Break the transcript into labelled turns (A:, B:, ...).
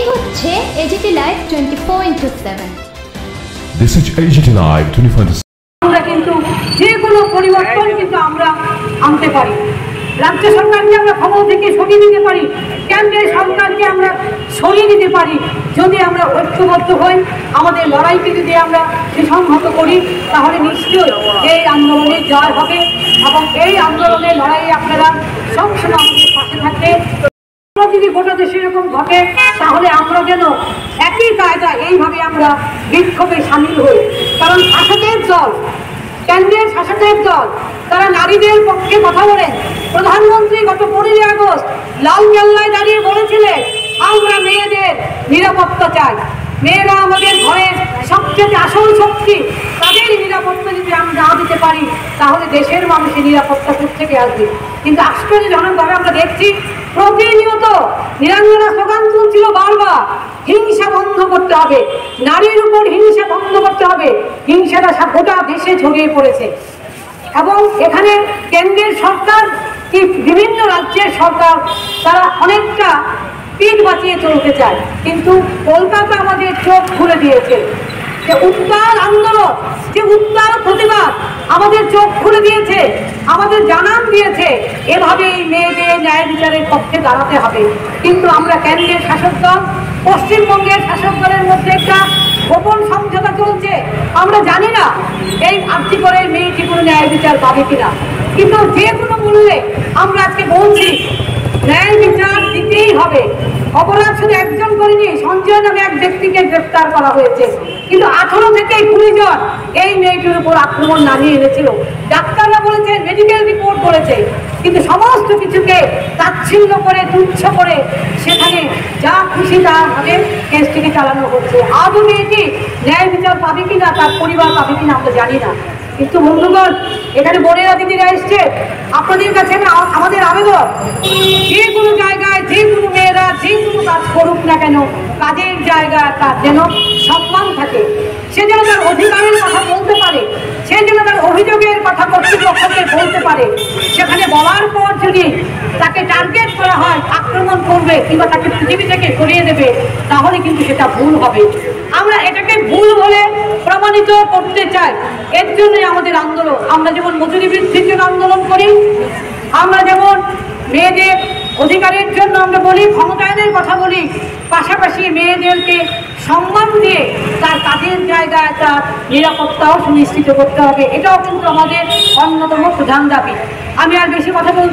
A: হচ্ছে AGT live 24/7।
B: This is AGT Live 24/7।
C: আমরা কিন্তু যে কোনো পরিবর্তন কিন্তু আমরা আনতে পারি। রাজ্য সরকারকে আমরা ক্ষমতা থেকে সরিয়ে দিতে পারি, কেন্দ্রের সরকারকে আমরা সরিয়ে দিতে পারি। যদি আমরা ঐক্যবদ্ধ হই, আমাদের লড়াইকে যদি আমরা সুসংহত করি, তাহলে নিশ্চয়ই এই আন্দোলনে জয় হবে এবং এই আন্দোলনের লড়াইয়ে আপনারা সবসময় আমাদের পাশে থাকবে। যদি গোটা দেশে এরকম ঘটে, তাহলে আমরা যেন একই কায়দায় এইভাবে আমরা বিক্ষোভে সামিল হই। কারণ শাসকের দল, কেন্দ্রের শাসকের দল, তারা নারীদের পক্ষে কথা বলেন। প্রধানমন্ত্রী গত 15 আগস্ট লালকেল্লায় দাঁড়িয়ে বলেছিলেন, আমরা মেয়েদের নিরাপত্তা চাই, মেয়েরা আমাদের ঘরের সবচেয়ে আসল শক্তি, তাদের নিরাপত্তা যদি আমরা না দিতে পারি, তাহলে দেশের মানুষের নিরাপত্তা থেকে আসবে। কিন্তু আশ্চর্যজনকভাবে আমরা দেখছি প্রতিনিয়ত নিরঞ্জনা স্লোগান তুলছিল বারবার, হিংসা বন্ধ করতে হবে, নারীর উপর হিংসা বন্ধ করতে হবে। হিংসাটা গোটা দেশে ছড়িয়ে পড়েছে এবং এখানে কেন্দ্রের সরকার কি বিভিন্ন রাজ্যের সরকার তারা অনেকটা পিঠ বাঁচিয়ে চলতে চায়। কিন্তু কলকাতা আমাদের চোখ খুলে দিয়েছে যে উত্তাল আন্দোলন, যে উত্তাল প্রতিবাদ আমাদের চোখ খুলে দিয়েছে, আমাদের জানান দিয়েছে এভাবে এই মেয়েদের ন্যায় বিচারের পক্ষে দাঁড়াতে হবে। কিন্তু আমরা কেন্দ্রের শাসক দল, পশ্চিমবঙ্গের শাসক দলের মধ্যে একটা গোপন সমঝোতা চলছে। আমরা জানি না এই আর্থিকরের মেয়েটি কোনো ন্যায় বিচার পাবে কিনা, কিন্তু যে কোনো মূল্যে আমরা আজকে বলছি ন্যায় বিচার দিতেই হবে। অপরাধ শুধু একজন করেনি, সঞ্জয় নামে এক ব্যক্তিকে গ্রেফতার করা হয়েছে, কিন্তু 18 থেকে 20 জন এই মেয়েটির উপর আক্রমণ নামিয়ে এনেছিল। ডাক্তাররা বলেছেন, মেডিকেল রিপোর্ট বলেছে, কিন্তু সমস্ত কিছুকে তাচ্ছিল্য করে তুচ্ছ করে সেখানে যা খুশি তা ভাবে কেসটিকে চালানো হচ্ছে। আদৌ মেয়েটি ন্যায় বিচার পাবে কিনা, তার পরিবার পাবে কিনা আমরা জানি না। কিন্তু বন্ধুগণ, এখানে বোনেরা দিদিরা এসছে, আপনাদের কাছে আমাদের আবেদন, যে কোনো জায়গায় যে কোনো মেয়েরা যে কোনো কাজ করুক না কেন, কাজের জায়গায় তার যেন সম্মান থাকে, সে যেন তার অধিকারের কথা বলতে পারে, সে যেন তার অভিযোগের কথা কর্তৃপক্ষকে বলতে পারে। সেখানে বলার পর যদি তাকে টার্গেট করা হয়, আক্রমণ করবে কিংবা তাকে পৃথিবী থেকে সরিয়ে দেবে, তাহলে কিন্তু সেটা ভুল হবে। আমরা এটাকে ভুল বলে প্রমাণিত করতে চাই। এর জন্যই আমাদের আন্দোলন। আমরা যেমন মজুরি বৃদ্ধির জন্য আন্দোলন করি, আমরা যেমন মেয়েদের অধিকারের জন্য আমরা বলি, ক্ষমতায়নের কথা বলি, পাশাপাশি মেয়েদেরকে সম্মান দিয়ে তার কাজের জায়গায় তার নিরাপত্তাও সুনিশ্চিত করতে হবে। এটাও কিন্তু আমাদের অন্যতম প্রধান দাবি। আমি আর বেশি কথা বলতে